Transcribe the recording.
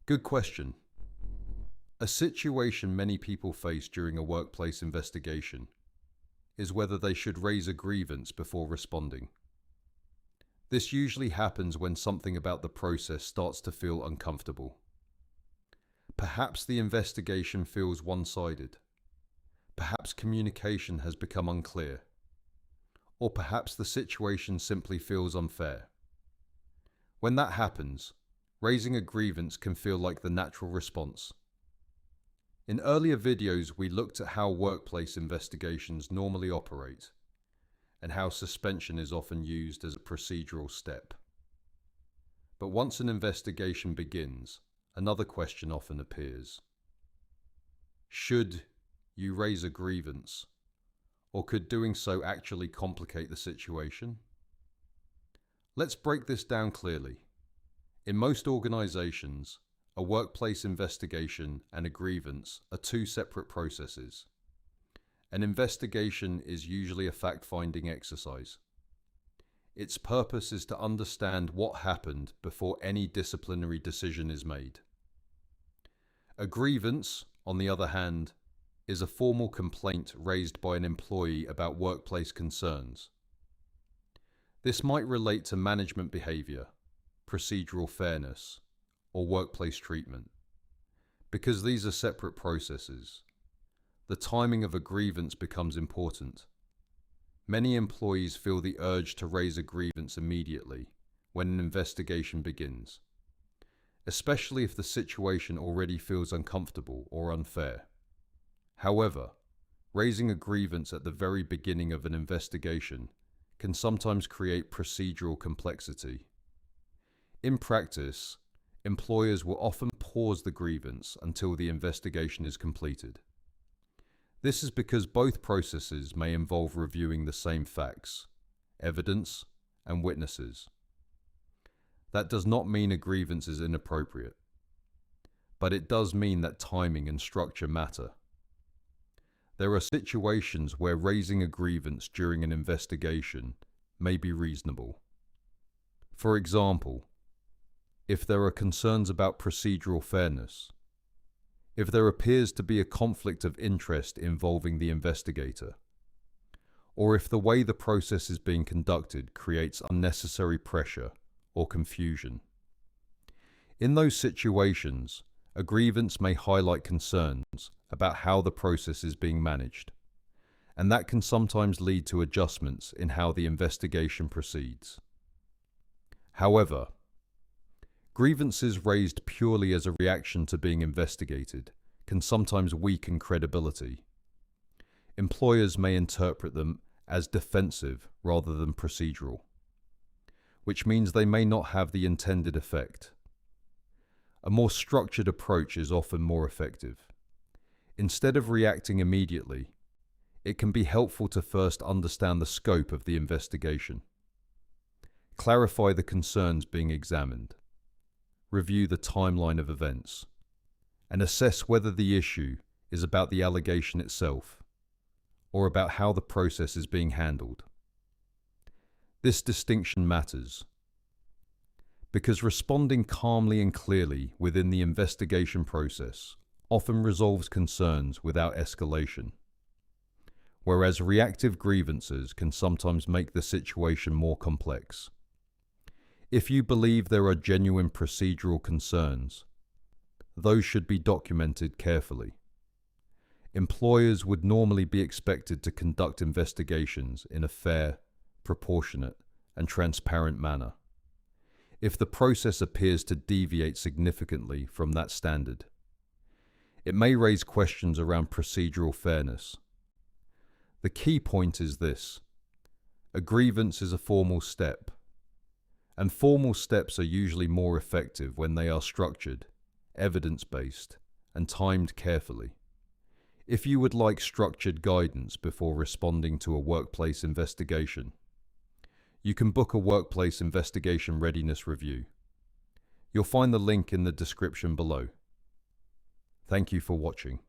Good question. A situation many people face during a workplace investigation is whether they should raise a grievance before responding. This usually happens when something about the process starts to feel uncomfortable. Perhaps the investigation feels one-sided. Perhaps communication has become unclear. Or perhaps the situation simply feels unfair. When that happens, raising a grievance can feel like the natural response. In earlier videos, we looked at how workplace investigations normally operate and how suspension is often used as a procedural step. But once an investigation begins, another question often appears. Should you raise a grievance, or could doing so actually complicate the situation? Let's break this down clearly. In most organizations, a workplace investigation and a grievance are two separate processes. An investigation is usually a fact-finding exercise. Its purpose is to understand what happened before any disciplinary decision is made. A grievance, on the other hand, is a formal complaint raised by an employee about workplace concerns. This might relate to management behavior, procedural fairness, or workplace treatment. Because these are separate processes, the timing of a grievance becomes important. Many employees feel the urge to raise a grievance immediately when an investigation begins, especially if the situation already feels uncomfortable or unfair. However, raising a grievance at the very beginning of an investigation can sometimes create procedural complexity. In practice, employers will often pause the grievance until the investigation is completed. This is because both processes may involve reviewing the same facts, evidence, and witnesses. That does not mean a grievance is inappropriate, but it does mean that timing and structure matter. There are situations where raising a grievance during an investigation may be reasonable. For example, if there are concerns about procedural fairness, if there appears to be a conflict of interest involving the investigator, or if the way the process is being conducted creates unnecessary pressure or confusion. In those situations, a grievance may highlight concerns about how the process is being managed, and that can sometimes lead to adjustments in how the investigation proceeds. However, grievances raised purely as a reaction to being investigated can sometimes weaken credibility. Employers may interpret them as defensive rather than procedural, which means they may not have the intended effect. A more structured approach is often more effective. Instead of reacting immediately, it can be helpful to first understand the scope of the investigation. Clarify the concerns being examined. Review the timeline of events, and assess whether the issue is about the allegation itself or about how the process is being handled. This distinction matters because responding calmly and clearly within the investigation process often resolves concerns without escalation, whereas reactive grievances can sometimes make the situation more complex. If you believe there are genuine procedural concerns, those should be documented carefully. Employers would normally be expected to conduct investigations in a fair, proportionate, and transparent manner. If the process appears to deviate significantly from that standard, it may raise questions around procedural fairness. The key point is this: a grievance is a formal step, and formal steps are usually more effective when they are structured, evidence-based, and timed carefully. If you would like structured guidance before responding to a workplace investigation, you can book a workplace investigation readiness review. You'll find the link in the description below. Thank you for watching.